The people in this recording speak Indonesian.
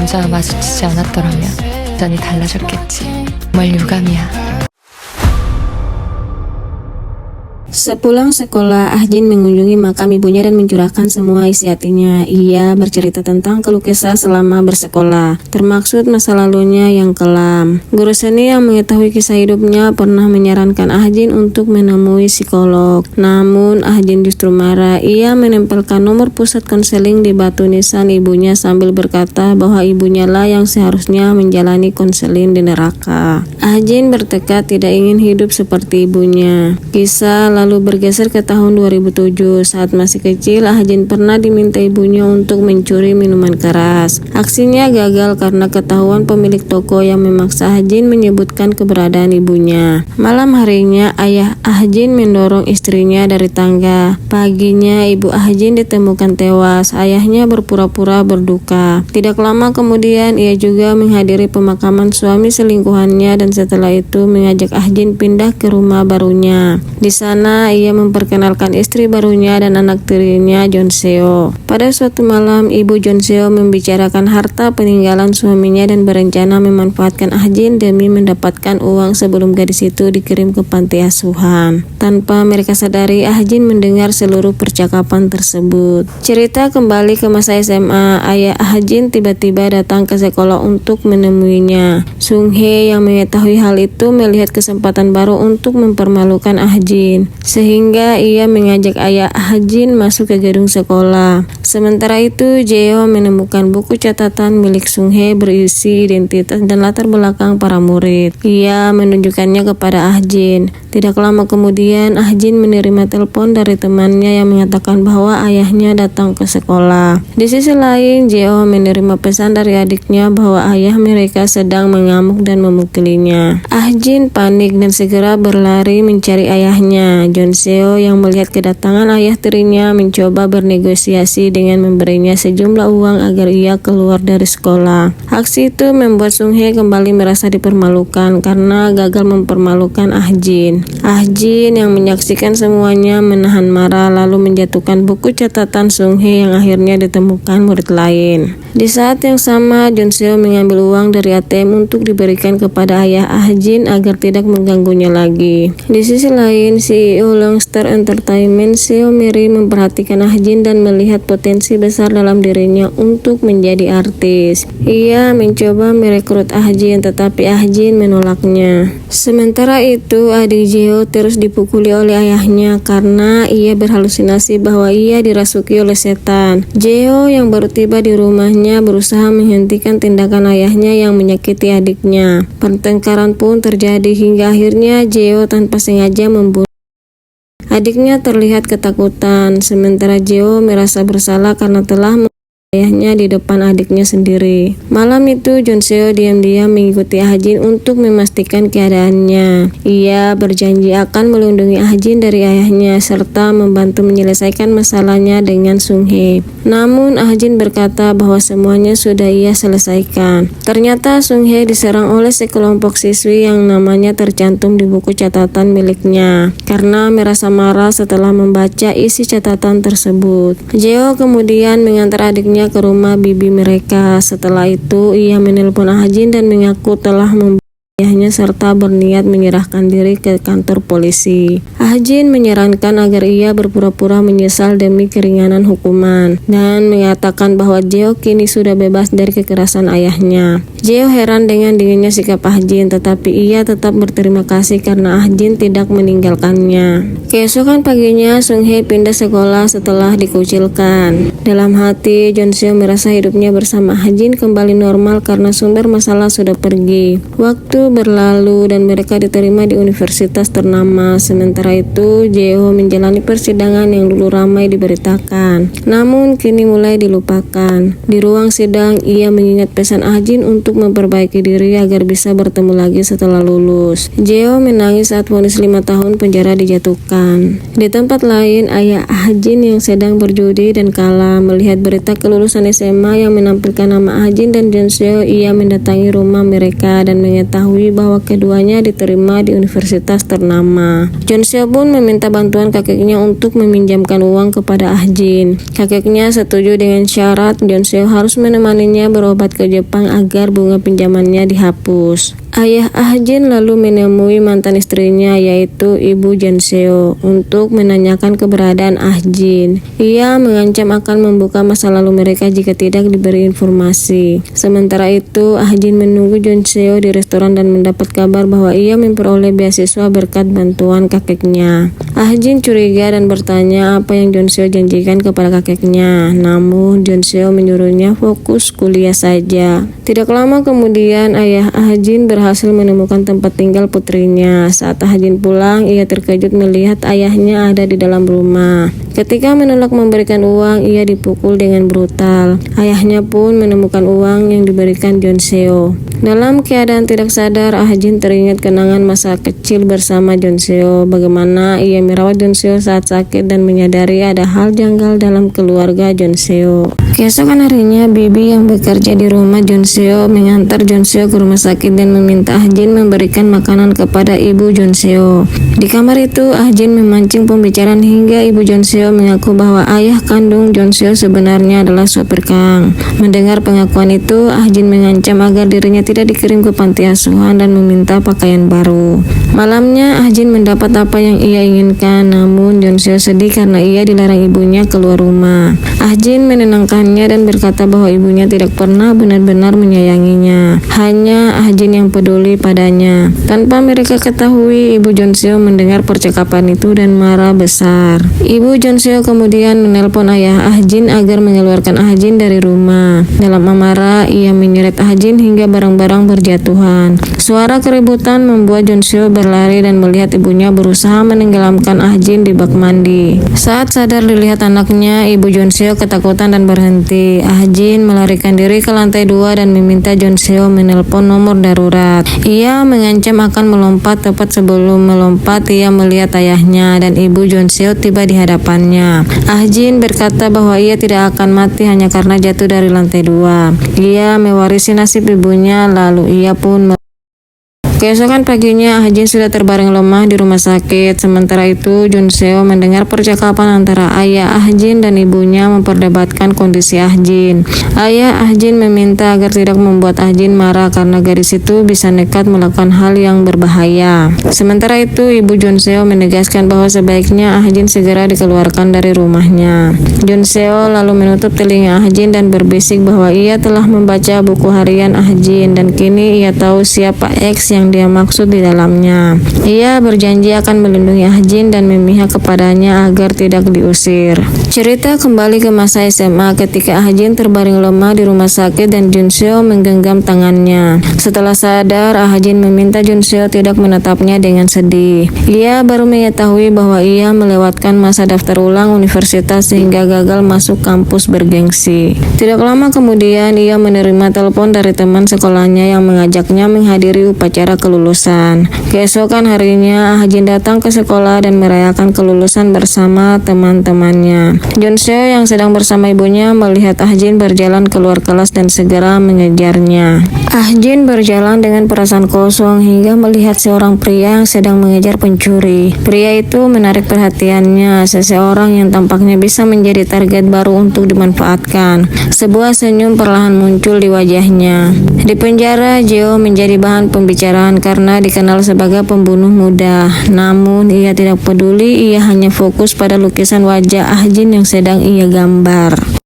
여자와 마주치지 않았더라면 완전히 달라졌겠지. 정말 유감이야. Sepulang sekolah, Ahjin mengunjungi makam ibunya dan mencurahkan semua isi hatinya. Ia bercerita tentang keluh kesah selama bersekolah, termaksud masa lalunya yang kelam. Guru seni yang mengetahui kisah hidupnya pernah menyarankan Ahjin untuk menemui psikolog. Namun, Ahjin justru marah. Ia menempelkan nomor pusat konseling di batu nisan ibunya sambil berkata bahwa ibunya lah yang seharusnya menjalani konseling di neraka. Ahjin bertekad tidak ingin hidup seperti ibunya. Kisah lalu bergeser ke tahun 2007. Saat masih kecil, Ahjin pernah diminta ibunya untuk mencuri minuman keras. Aksinya gagal karena ketahuan pemilik toko yang memaksa Ahjin menyebutkan keberadaan ibunya. Malam harinya, ayah Ahjin mendorong istrinya dari tangga. Paginya, ibu Ahjin ditemukan tewas. Ayahnya berpura-pura berduka. Tidak lama kemudian, ia juga menghadiri pemakaman suami selingkuhannya dan setelah itu mengajak Ahjin pindah ke rumah barunya. Di sana ia memperkenalkan istri barunya dan anak tirinya, Jonseo. Pada suatu malam, ibu Jonseo membicarakan harta peninggalan suaminya dan berencana memanfaatkan Ahjin demi mendapatkan uang sebelum gadis itu dikirim ke panti asuhan. Tanpa mereka sadari, Ahjin mendengar seluruh percakapan tersebut. Cerita kembali ke masa SMA, ayah Ahjin tiba-tiba datang ke sekolah untuk menemuinya. Sung Hye yang mengetahui hal itu melihat kesempatan baru untuk mempermalukan Ahjin, sehingga ia mengajak ayah Ahjin masuk ke gedung sekolah. Sementara itu, Jeo menemukan buku catatan milik Sung Hye berisi identitas dan latar belakang para murid. Ia menunjukkannya kepada Ahjin. Tidak lama kemudian, Ahjin menerima telepon dari temannya yang mengatakan bahwa ayahnya datang ke sekolah. Di sisi lain, Jeo menerima pesan dari adiknya bahwa ayah mereka sedang mengamuk dan memukulinya. Ahjin panik dan segera berlari mencari ayahnya. Jonseo yang melihat kedatangan ayah tirinya mencoba bernegosiasi dengan memberinya sejumlah uang agar ia keluar dari sekolah. Aksi itu membuat Sung Hye kembali merasa dipermalukan karena gagal mempermalukan Ahjin. Ahjin yang menyaksikan semuanya menahan marah lalu menjatuhkan buku catatan Sung Hye yang akhirnya ditemukan murid lain. Di saat yang sama, Jonseo mengambil uang dari ATM untuk diberikan kepada ayah Ahjin agar tidak mengganggunya lagi. Di sisi lain, CEO Longstar Entertainment, Seo Miri, memperhatikan Ahjin dan melihat potensi besar dalam dirinya untuk menjadi artis. Ia mencoba merekrut Ahjin, tetapi Ahjin menolaknya. Sementara itu, adik Jeo terus dipukuli oleh ayahnya karena ia berhalusinasi bahwa ia dirasuki oleh setan. Jeo yang baru tiba di rumahnya berusaha menghentikan tindakan ayahnya yang menyakiti adiknya. Pertengkaran pun terjadi hingga akhirnya Jeo tanpa sengaja membunuh adiknya. Terlihat ketakutan, sementara Jeo merasa bersalah karena telah ayahnya di depan adiknya sendiri. Malam itu, Jonseo diam-diam mengikuti Ahjin untuk memastikan keadaannya. Ia berjanji akan melindungi Ahjin dari ayahnya serta membantu menyelesaikan masalahnya dengan Sung Hye. Namun Ahjin berkata bahwa semuanya sudah ia selesaikan. Ternyata Sung Hye diserang oleh sekelompok siswi yang namanya tercantum di buku catatan miliknya karena merasa marah setelah membaca isi catatan tersebut. Jeo kemudian mengantar adiknya ke rumah bibi mereka. Setelah itu, ia menelpon Ahjin dan mengaku telah ayahnya serta berniat menyerahkan diri ke kantor polisi. Ahjin menyarankan agar ia berpura-pura menyesal demi keringanan hukuman dan mengatakan bahwa Jeo kini sudah bebas dari kekerasan ayahnya. Jeo heran dengan dinginnya sikap Ahjin, tetapi ia tetap berterima kasih karena Ahjin tidak meninggalkannya. Keesokan paginya, Sung Hye pindah sekolah setelah dikucilkan. Dalam hati, Jonseo merasa hidupnya bersama Ahjin kembali normal karena sumber masalah sudah pergi. Waktu berlalu dan mereka diterima di universitas ternama. Sementara itu, Jeo menjalani persidangan yang dulu ramai diberitakan, namun kini mulai dilupakan. Di ruang sidang, ia mengingat pesan Ahjin untuk memperbaiki diri agar bisa bertemu lagi setelah lulus. Jeo menangis saat vonis 5 tahun penjara dijatuhkan. Di tempat lain, ayah Ahjin yang sedang berjudi dan kalah melihat berita kelulusan SMA yang menampilkan nama Ahjin dan Jonseo. Ia mendatangi rumah mereka dan mengetahui mengetahui bahwa keduanya diterima di universitas ternama. Jonseo pun meminta bantuan kakeknya untuk meminjamkan uang kepada Ah Jin. Kakeknya setuju dengan syarat Jonseo harus menemaninya berobat ke Jepang agar bunga pinjamannya dihapus. Ayah Ah Jin lalu menemui mantan istrinya yaitu ibu Jonseo untuk menanyakan keberadaan Ah Jin. Ia mengancam akan membuka masa lalu mereka jika tidak diberi informasi. Sementara itu Ah Jin menunggu Jonseo di restoran dan mendapat kabar bahwa ia memperoleh beasiswa berkat bantuan kakeknya. Ah Jin curiga dan bertanya apa yang Jonseo janjikan kepada kakeknya. Namun Jonseo menyuruhnya fokus kuliah saja. Tidak lama kemudian ayah Ah Jin berhasil menemukan tempat tinggal putrinya. Saat Ah Jin pulang, ia terkejut melihat ayahnya ada di dalam rumah. Ketika menolak memberikan uang, ia dipukul dengan brutal. Ayahnya pun menemukan uang yang diberikan Jonseo. Dalam keadaan tidak sadar, Ah Jin teringat kenangan masa kecil bersama Jonseo. Bagaimana ia merawat Jonseo saat sakit dan menyadari ada hal janggal dalam keluarga Jonseo. Keesokan harinya, bibi yang bekerja di rumah Jonseo mengantar Jonseo ke rumah sakit dan meminta Ah Jin memberikan makanan kepada ibu Jonseo. Di kamar itu, Ah Jin memancing pembicaraan hingga ibu Jonseo mengaku bahwa ayah kandung Jonseo sebenarnya adalah sopir Kang. Mendengar pengakuan itu, Ah Jin mengancam agar dirinya tidak dikirim ke panti asuhan dan meminta pakaian baru. Malamnya, Ah Jin mendapat apa yang ia inginkan, namun Jonseo sedih karena ia dilarang ibunya keluar rumah. Ah Jin menenangkannya dan berkata bahwa ibunya tidak pernah benar-benar menyayanginya. Hanya Ah Jin yang peduli padanya. Tanpa mereka ketahui, ibu Jonseo mendengar percakapan itu dan marah besar. Ibu Jonseo kemudian menelpon ayah Ah Jin agar mengeluarkan Ah Jin dari rumah. Dalam amarah, ia menyeret Ah Jin hingga barang-barang berjatuhan. Suara keributan membuat Jonseo berlari dan melihat ibunya berusaha menenggelamkan Ah Jin di bak mandi. Saat sadar dilihat anaknya, ibu Jonseo ketakutan dan berhenti. Ah Jin melarikan diri ke lantai 2 dan meminta Jonseo menelpon nomor darurat. Ia mengancam akan melompat. Tepat sebelum melompat, ia melihat ayahnya dan ibu Jonseo tiba di hadapannya. Ah Jin berkata bahwa ia tidak akan mati hanya karena jatuh dari lantai 2. Ia mewarisi nasib ibunya, lalu ia pun keesokan paginya, Ah Jin sudah terbaring lemah di rumah sakit. Sementara itu, Jonseo mendengar percakapan antara ayah Ah Jin dan ibunya memperdebatkan kondisi Ah Jin. Ayah Ah Jin meminta agar tidak membuat Ah Jin marah karena gadis itu bisa nekat melakukan hal yang berbahaya. Sementara itu, ibu Jonseo menegaskan bahwa sebaiknya Ah Jin segera dikeluarkan dari rumahnya. Jonseo lalu menutup telinga Ah Jin dan berbisik bahwa ia telah membaca buku harian Ah Jin dan kini ia tahu siapa X yang dia maksud di dalamnya. Ia berjanji akan melindungi Ah Jin dan memihak kepadanya agar tidak diusir. Cerita kembali ke masa SMA ketika Ah Jin terbaring lemah di rumah sakit dan Jonseo menggenggam tangannya. Setelah sadar, Ah Jin meminta Jonseo tidak menatapnya dengan sedih. Ia baru mengetahui bahwa ia melewatkan masa daftar ulang universitas sehingga gagal masuk kampus bergengsi. Tidak lama kemudian, ia menerima telepon dari teman sekolahnya yang mengajaknya menghadiri upacara kelulusan. Keesokan harinya, Ah Jin datang ke sekolah dan merayakan kelulusan bersama teman-temannya. Jonseo yang sedang bersama ibunya melihat Ah Jin berjalan keluar kelas dan segera mengejarnya. Ah Jin berjalan dengan perasaan kosong hingga melihat seorang pria yang sedang mengejar pencuri. Pria itu menarik perhatiannya, seseorang yang tampaknya bisa menjadi target baru untuk dimanfaatkan. Sebuah senyum perlahan muncul di wajahnya. Di penjara, Jeo menjadi bahan pembicaraan karena dikenal sebagai pembunuh muda. Namun ia tidak peduli, ia hanya fokus pada lukisan wajah Ah Jin yang sedang ia gambar.